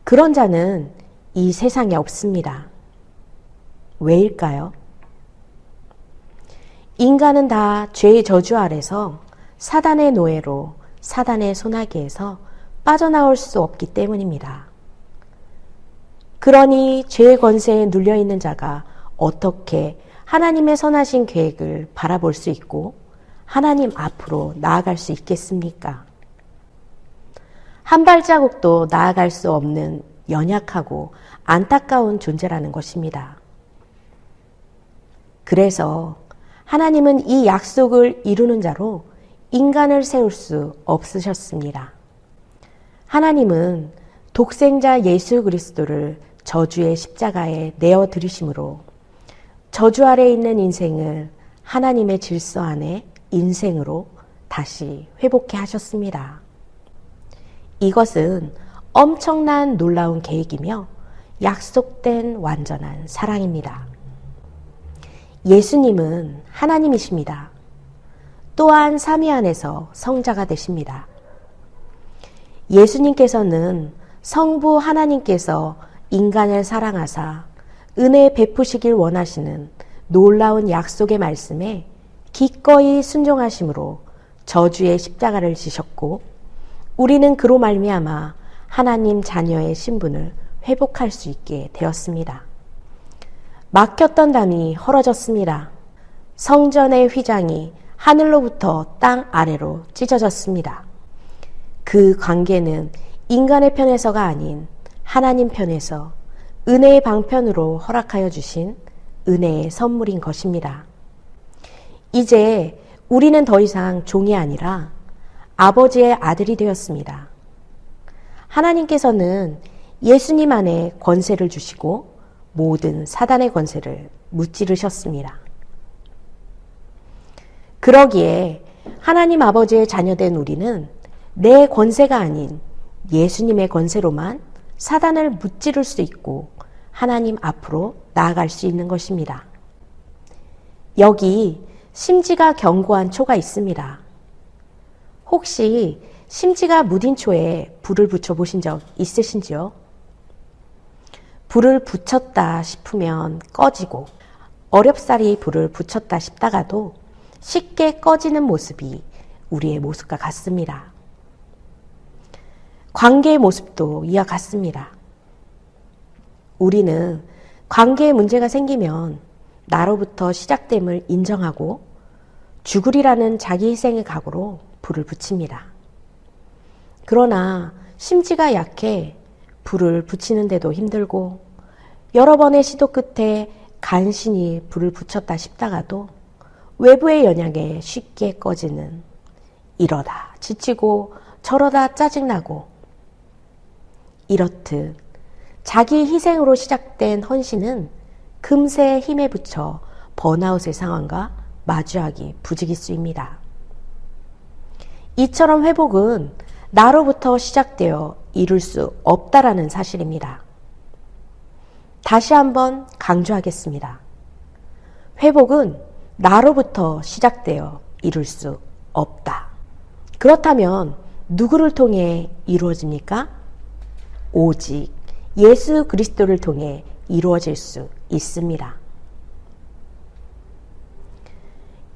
그런 자는 이 세상에 없습니다. 왜일까요? 인간은 다 죄의 저주 아래서 사단의 노예로 사단의 소나기에서 빠져나올 수 없기 때문입니다. 그러니 죄의 권세에 눌려있는 자가 어떻게 하나님의 선하신 계획을 바라볼 수 있고 하나님 앞으로 나아갈 수 있겠습니까? 한 발자국도 나아갈 수 없는 연약하고 안타까운 존재라는 것입니다. 그래서 하나님은 이 약속을 이루는 자로 인간을 세울 수 없으셨습니다. 하나님은 독생자 예수 그리스도를 저주의 십자가에 내어드리심으로 저주 아래 있는 인생을 하나님의 질서 안에 인생으로 다시 회복해 하셨습니다. 이것은 엄청난 놀라운 계획이며 약속된 완전한 사랑입니다. 예수님은 하나님이십니다. 또한 삼위 안에서 성자가 되십니다. 예수님께서는 성부 하나님께서 인간을 사랑하사 은혜 베푸시길 원하시는 놀라운 약속의 말씀에 기꺼이 순종하심으로 저주의 십자가를 지셨고 우리는 그로 말미암아 하나님 자녀의 신분을 회복할 수 있게 되었습니다. 막혔던 담이 헐어졌습니다. 성전의 휘장이 하늘로부터 땅 아래로 찢어졌습니다. 그 관계는 인간의 편에서가 아닌 하나님 편에서 은혜의 방편으로 허락하여 주신 은혜의 선물인 것입니다. 이제 우리는 더 이상 종이 아니라 아버지의 아들이 되었습니다. 하나님께서는 예수님 안에 권세를 주시고 모든 사단의 권세를 무찌르셨습니다. 그러기에 하나님 아버지의 자녀된 우리는 내 권세가 아닌 예수님의 권세로만 사단을 무찌를 수 있고 하나님 앞으로 나아갈 수 있는 것입니다. 여기 심지가 견고한 초가 있습니다. 혹시 심지가 무딘 초에 불을 붙여 보신 적 있으신지요? 불을 붙였다 싶으면 꺼지고 어렵사리 불을 붙였다 싶다가도 쉽게 꺼지는 모습이 우리의 모습과 같습니다. 관계의 모습도 이와 같습니다. 우리는 관계에 문제가 생기면 나로부터 시작됨을 인정하고 죽으리라는 자기 희생의 각오로 불을 붙입니다. 그러나 심지가 약해 불을 붙이는데도 힘들고 여러 번의 시도 끝에 간신히 불을 붙였다 싶다가도 외부의 영향에 쉽게 꺼지는, 이러다 지치고 저러다 짜증나고, 이렇듯 자기 희생으로 시작된 헌신은 금세 힘에 붙여 번아웃의 상황과 마주하기 부지기수입니다. 이처럼 회복은 나로부터 시작되어 이룰 수 없다라는 사실입니다. 다시 한번 강조하겠습니다. 회복은 나로부터 시작되어 이룰 수 없다. 그렇다면 누구를 통해 이루어집니까? 오직 예수 그리스도를 통해 이루어질 수 있습니다.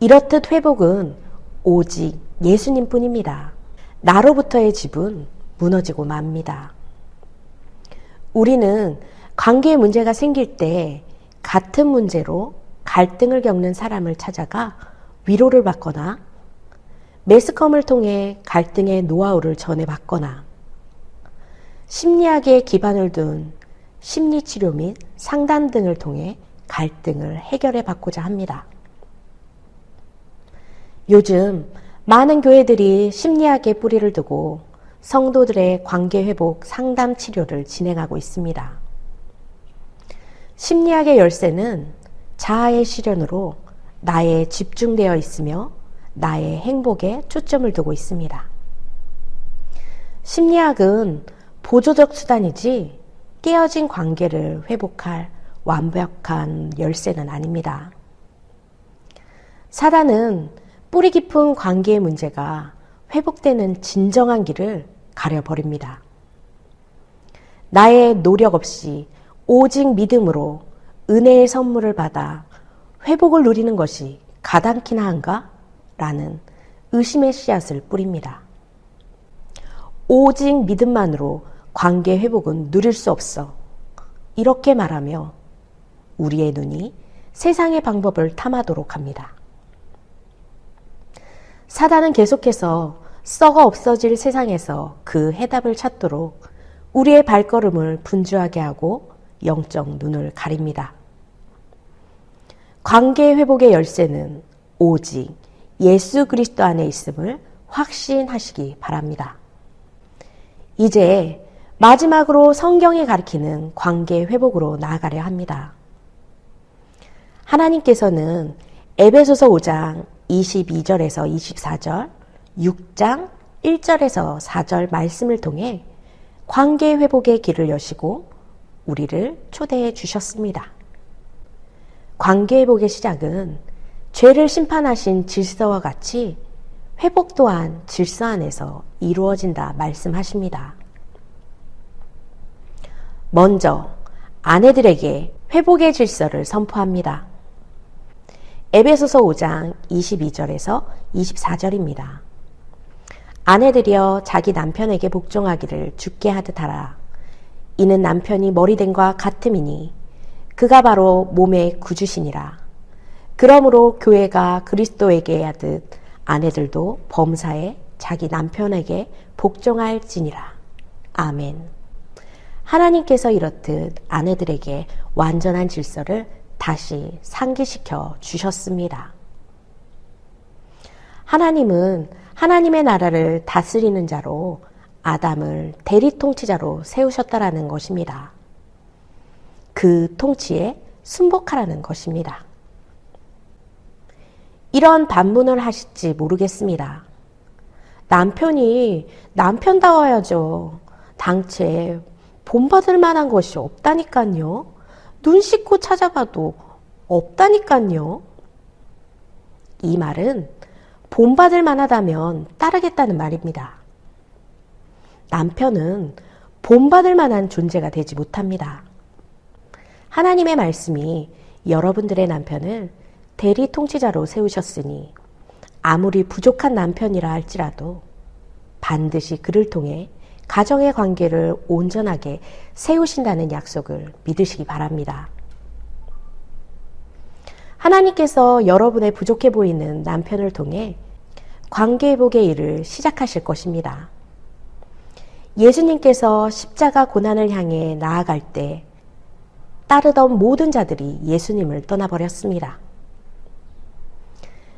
이렇듯 회복은 오직 예수님뿐입니다. 나로부터의 집은 무너지고 맙니다. 우리는 관계에 문제가 생길 때 같은 문제로 갈등을 겪는 사람을 찾아가 위로를 받거나 매스컴을 통해 갈등의 노하우를 전해받거나 심리학에 기반을 둔 심리치료 및 상담 등을 통해 갈등을 해결해 받고자 합니다. 요즘 많은 교회들이 심리학에 뿌리를 두고 성도들의 관계 회복 상담 치료를 진행하고 있습니다. 심리학의 열쇠는 자아의 실현으로 나에 집중되어 있으며 나의 행복에 초점을 두고 있습니다. 심리학은 보조적 수단이지 깨어진 관계를 회복할 완벽한 열쇠는 아닙니다. 사단은 뿌리 깊은 관계의 문제가 회복되는 진정한 길을 가려버립니다. 나의 노력 없이 오직 믿음으로 은혜의 선물을 받아 회복을 누리는 것이 가당키나 한가? 라는 의심의 씨앗을 뿌립니다. 오직 믿음만으로 관계 회복은 누릴 수 없어. 이렇게 말하며 우리의 눈이 세상의 방법을 탐하도록 합니다. 사단은 계속해서 썩어 없어질 세상에서 그 해답을 찾도록 우리의 발걸음을 분주하게 하고 영적 눈을 가립니다. 관계 회복의 열쇠는 오직 예수 그리스도 안에 있음을 확신하시기 바랍니다. 이제 마지막으로 성경이 가리키는 관계 회복으로 나아가려 합니다. 하나님께서는 에베소서 5장 22절에서 24절, 6장 1절에서 4절 말씀을 통해 관계 회복의 길을 여시고 우리를 초대해 주셨습니다. 관계 회복의 시작은 죄를 심판하신 질서와 같이 회복 또한 질서 안에서 이루어진다 말씀하십니다. 먼저 아내들에게 회복의 질서를 선포합니다. 에베소서 5장 22절에서 24절입니다. 아내들이여 자기 남편에게 복종하기를 주께 하듯 하라. 이는 남편이 머리된과 같음이니 그가 바로 몸의 구주시니라. 그러므로 교회가 그리스도에게 하듯 아내들도 범사에 자기 남편에게 복종할지니라. 아멘. 하나님께서 이렇듯 아내들에게 완전한 질서를 다시 상기시켜 주셨습니다. 하나님은 하나님의 나라를 다스리는 자로 아담을 대리 통치자로 세우셨다라는 것입니다. 그 통치에 순복하라는 것입니다. 이런 반문을 하실지 모르겠습니다. 남편이 남편다워야죠. 당최 본받을 만한 것이 없다니까요. 눈 씻고 찾아봐도 없다니까요. 이 말은 본받을 만하다면 따르겠다는 말입니다. 남편은 본받을 만한 존재가 되지 못합니다. 하나님의 말씀이 여러분들의 남편을 대리 통치자로 세우셨으니 아무리 부족한 남편이라 할지라도 반드시 그를 통해 가정의 관계를 온전하게 세우신다는 약속을 믿으시기 바랍니다. 하나님께서 여러분의 부족해 보이는 남편을 통해 관계회복의 일을 시작하실 것입니다. 예수님께서 십자가 고난을 향해 나아갈 때 따르던 모든 자들이 예수님을 떠나버렸습니다.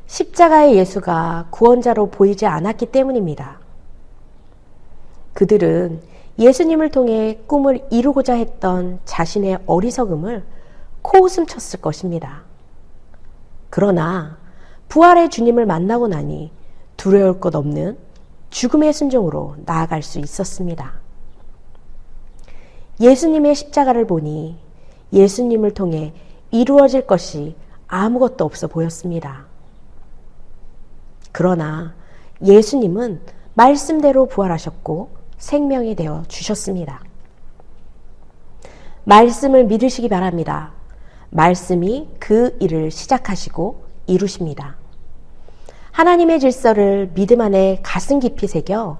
십자가의 예수가 구원자로 보이지 않았기 때문입니다. 그들은 예수님을 통해 꿈을 이루고자 했던 자신의 어리석음을 코웃음 쳤을 것입니다. 그러나 부활의 주님을 만나고 나니 두려울 것 없는 죽음의 순종으로 나아갈 수 있었습니다. 예수님의 십자가를 보니 예수님을 통해 이루어질 것이 아무것도 없어 보였습니다. 그러나 예수님은 말씀대로 부활하셨고 생명이 되어 주셨습니다. 말씀을 믿으시기 바랍니다. 말씀이 그 일을 시작하시고 이루십니다. 하나님의 질서를 믿음 안에 가슴 깊이 새겨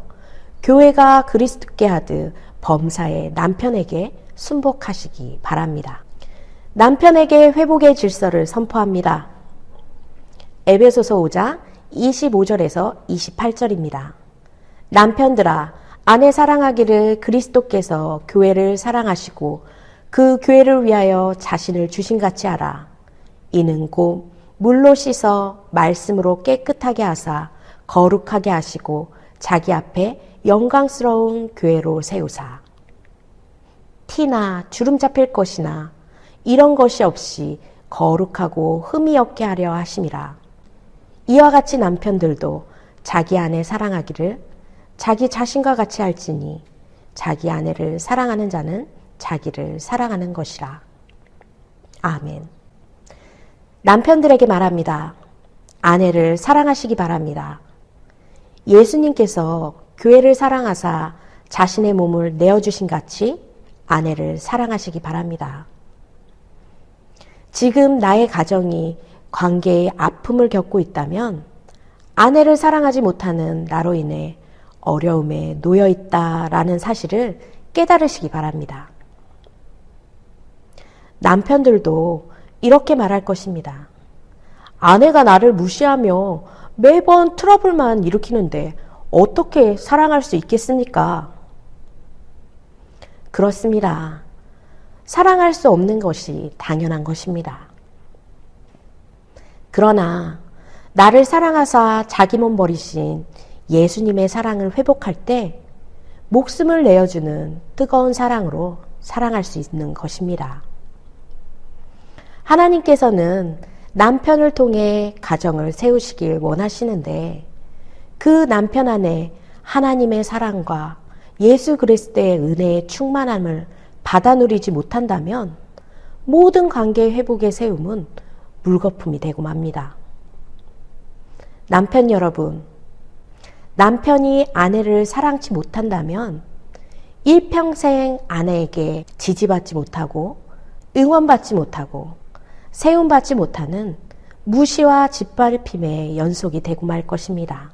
교회가 그리스도께 하듯 범사의 남편에게 순복하시기 바랍니다. 남편에게 회복의 질서를 선포합니다. 에베소서 5장 25절에서 28절입니다. 남편들아, 아내 사랑하기를 그리스도께서 교회를 사랑하시고 그 교회를 위하여 자신을 주신같이 하라. 이는 곧 물로 씻어 말씀으로 깨끗하게 하사 거룩하게 하시고 자기 앞에 영광스러운 교회로 세우사. 티나 주름 잡힐 것이나 이런 것이 없이 거룩하고 흠이 없게 하려 하심이라. 이와 같이 남편들도 자기 아내 사랑하기를 자기 자신과 같이 할지니 자기 아내를 사랑하는 자는 자기를 사랑하는 것이라. 아멘. 남편들에게 말합니다. 아내를 사랑하시기 바랍니다. 예수님께서 교회를 사랑하사 자신의 몸을 내어주신 같이 아내를 사랑하시기 바랍니다. 지금 나의 가정이 관계의 아픔을 겪고 있다면 아내를 사랑하지 못하는 나로 인해 어려움에 놓여 있다라는 사실을 깨달으시기 바랍니다. 남편들도 이렇게 말할 것입니다. 아내가 나를 무시하며 매번 트러블만 일으키는데 어떻게 사랑할 수 있겠습니까? 그렇습니다. 사랑할 수 없는 것이 당연한 것입니다. 그러나 나를 사랑하사 자기 몸 버리신 예수님의 사랑을 회복할 때 목숨을 내어주는 뜨거운 사랑으로 사랑할 수 있는 것입니다. 하나님께서는 남편을 통해 가정을 세우시길 원하시는데 그 남편 안에 하나님의 사랑과 예수 그리스도의 은혜의 충만함을 받아 누리지 못한다면 모든 관계 회복의 세움은 물거품이 되고 맙니다. 남편 여러분, 남편이 아내를 사랑치 못한다면 일평생 아내에게 지지받지 못하고 응원받지 못하고 세움받지 못하는 무시와 짓밟힘의 연속이 되고 말 것입니다.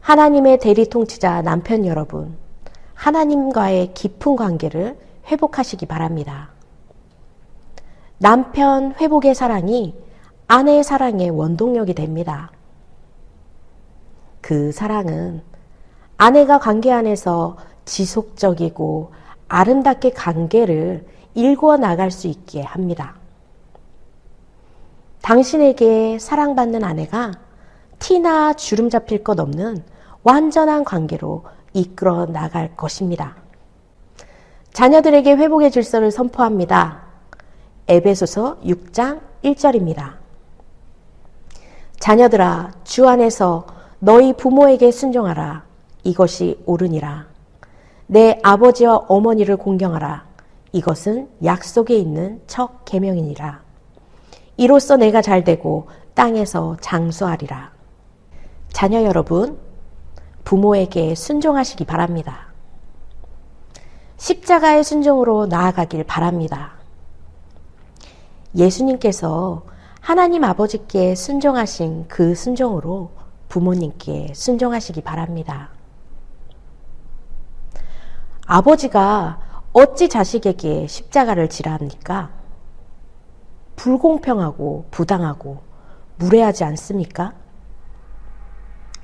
하나님의 대리 통치자 남편 여러분, 하나님과의 깊은 관계를 회복하시기 바랍니다. 남편 회복의 사랑이 아내의 사랑의 원동력이 됩니다. 그 사랑은 아내가 관계 안에서 지속적이고 아름답게 관계를 일구어 나갈 수 있게 합니다. 당신에게 사랑받는 아내가 티나 주름 잡힐 것 없는 완전한 관계로 이끌어 나갈 것입니다. 자녀들에게 회복의 질서를 선포합니다. 에베소서 6장 1절입니다. 자녀들아, 주 안에서 너희 부모에게 순종하라. 이것이 옳으니라. 내 아버지와 어머니를 공경하라. 이것은 약속에 있는 첫 계명이니라. 이로써 내가 잘되고 땅에서 장수하리라. 자녀 여러분, 부모에게 순종하시기 바랍니다. 십자가의 순종으로 나아가길 바랍니다. 예수님께서 하나님 아버지께 순종하신 그 순종으로 부모님께 순종하시기 바랍니다. 아버지가 어찌 자식에게 십자가를 지라 합니까? 불공평하고 부당하고 무례하지 않습니까?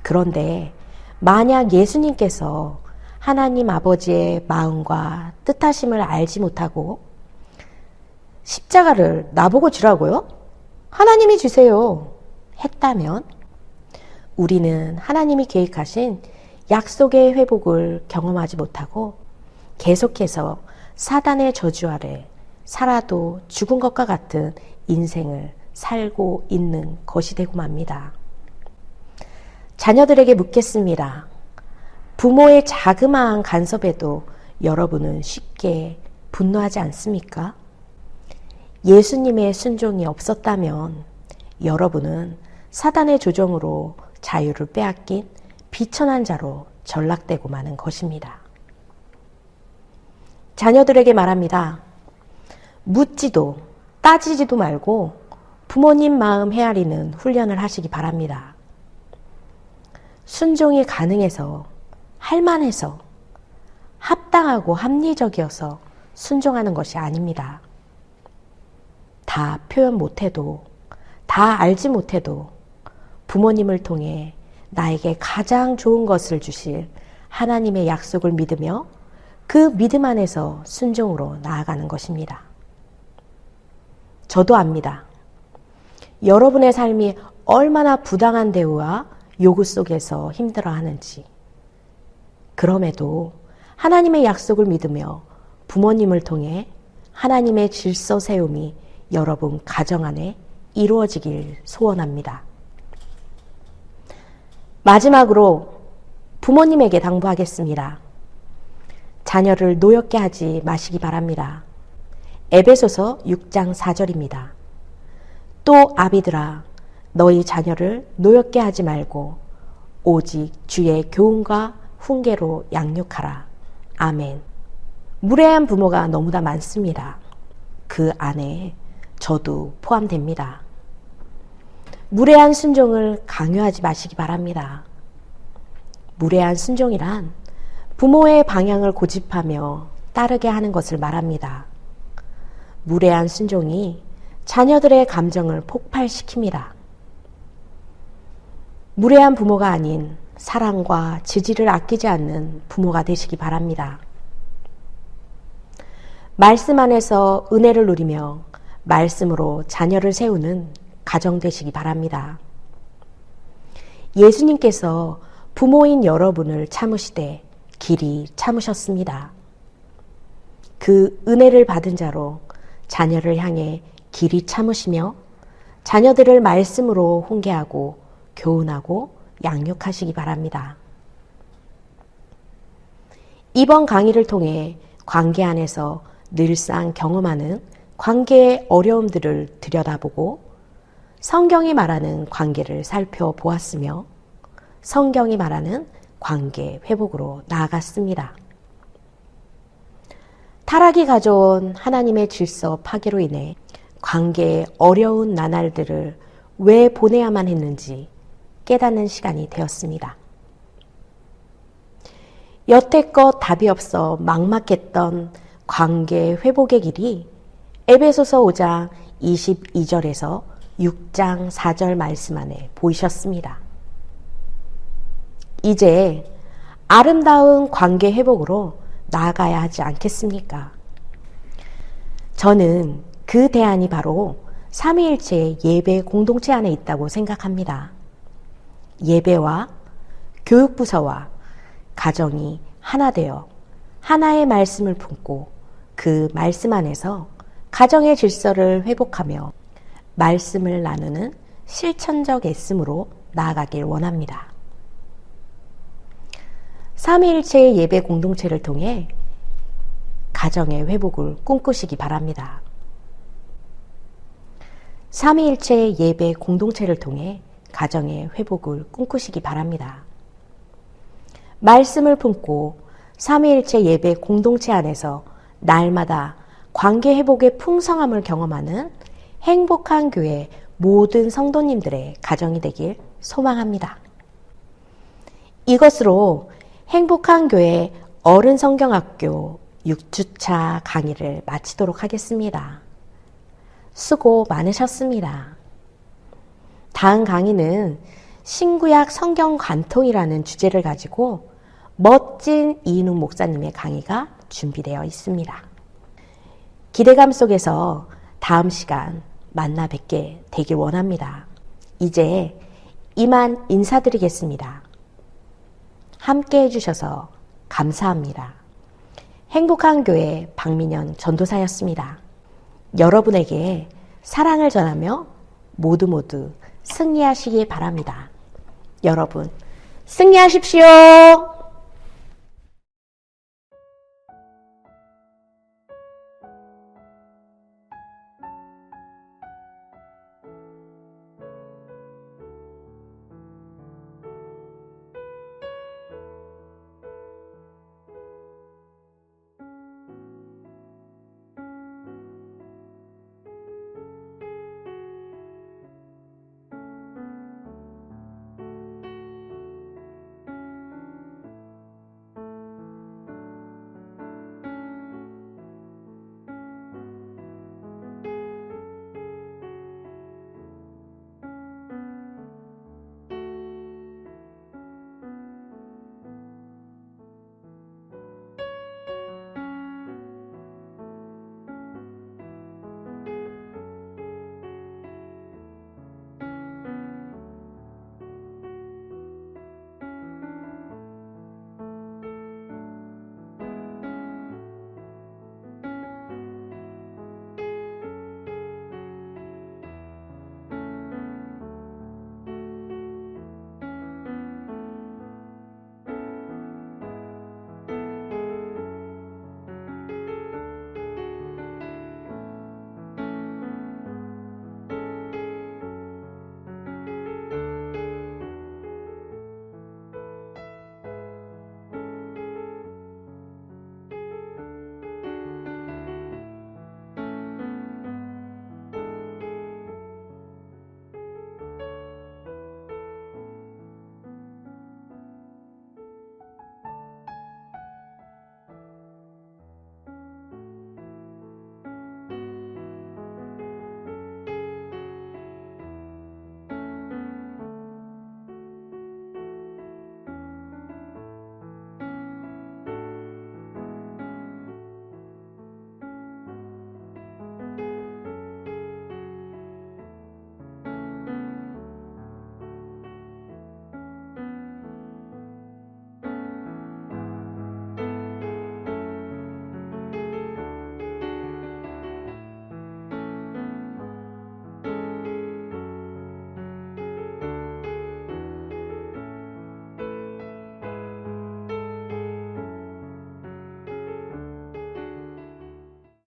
그런데 만약 예수님께서 하나님 아버지의 마음과 뜻하심을 알지 못하고 십자가를 나보고 지라고요? 하나님이 주세요 했다면 우리는 하나님이 계획하신 약속의 회복을 경험하지 못하고 계속해서 사단의 저주 아래 살아도 죽은 것과 같은 인생을 살고 있는 것이 되고 맙니다. 자녀들에게 묻겠습니다. 부모의 자그마한 간섭에도 여러분은 쉽게 분노하지 않습니까? 예수님의 순종이 없었다면 여러분은 사단의 조종으로 자유를 빼앗긴 비천한 자로 전락되고 마는 것입니다. 자녀들에게 말합니다. 묻지도 따지지도 말고 부모님 마음 헤아리는 훈련을 하시기 바랍니다. 순종이 가능해서 할만해서 합당하고 합리적이어서 순종하는 것이 아닙니다. 다 표현 못해도 다 알지 못해도 부모님을 통해 나에게 가장 좋은 것을 주실 하나님의 약속을 믿으며 그 믿음 안에서 순종으로 나아가는 것입니다. 저도 압니다. 여러분의 삶이 얼마나 부당한 대우와 요구 속에서 힘들어하는지. 그럼에도 하나님의 약속을 믿으며 부모님을 통해 하나님의 질서 세움이 여러분 가정 안에 이루어지길 소원합니다. 마지막으로 부모님에게 당부하겠습니다. 자녀를 노엽게 하지 마시기 바랍니다. 에베소서 6장 4절입니다. 또 아비들아, 너희 자녀를 노엽게 하지 말고 오직 주의 교훈과 훈계로 양육하라. 아멘. 무례한 부모가 너무나 많습니다. 그 안에 저도 포함됩니다. 무례한 순종을 강요하지 마시기 바랍니다. 무례한 순종이란 부모의 방향을 고집하며 따르게 하는 것을 말합니다. 무례한 순종이 자녀들의 감정을 폭발시킵니다. 무례한 부모가 아닌 사랑과 지지를 아끼지 않는 부모가 되시기 바랍니다. 말씀 안에서 은혜를 누리며 말씀으로 자녀를 세우는 가정 되시기 바랍니다. 예수님께서 부모인 여러분을 참으시되 길이 참으셨습니다. 그 은혜를 받은 자로 자녀를 향해 길이 참으시며 자녀들을 말씀으로 훈계하고 교훈하고 양육하시기 바랍니다. 이번 강의를 통해 관계 안에서 늘상 경험하는 관계의 어려움들을 들여다보고 성경이 말하는 관계를 살펴보았으며 성경이 말하는 관계 회복으로 나아갔습니다. 타락이 가져온 하나님의 질서 파괴로 인해 관계의 어려운 나날들을 왜 보내야만 했는지 깨닫는 시간이 되었습니다. 여태껏 답이 없어 막막했던 관계 회복의 길이 에베소서 5장 22절에서 6장 4절 말씀 안에 보이셨습니다. 이제 아름다운 관계 회복으로 나아가야 하지 않겠습니까? 저는 그 대안이 바로 삼위일체 예배 공동체 안에 있다고 생각합니다. 예배와 교육부서와 가정이 하나 되어 하나의 말씀을 품고 그 말씀 안에서 가정의 질서를 회복하며 말씀을 나누는 실천적 애씀으로 나아가길 원합니다. 삼위일체의 예배 공동체를 통해 가정의 회복을 꿈꾸시기 바랍니다. 삼위일체의 예배 공동체를 통해 가정의 회복을 꿈꾸시기 바랍니다. 말씀을 품고 삼위일체 예배 공동체 안에서 날마다 관계 회복의 풍성함을 경험하는 행복한 교회 모든 성도님들의 가정이 되길 소망합니다. 이것으로 행복한 교회 어른 성경학교 6주차 강의를 마치도록 하겠습니다. 수고 많으셨습니다. 다음 강의는 신구약 성경 관통이라는 주제를 가지고 멋진 이인욱 목사님의 강의가 준비되어 있습니다. 기대감 속에서 다음 시간 만나 뵙게 되길 원합니다. 이제 이만 인사드리겠습니다. 함께 해주셔서 감사합니다. 행복한 교회 박민연 전도사였습니다. 여러분에게 사랑을 전하며 모두 승리하시기 바랍니다. 여러분, 승리하십시오!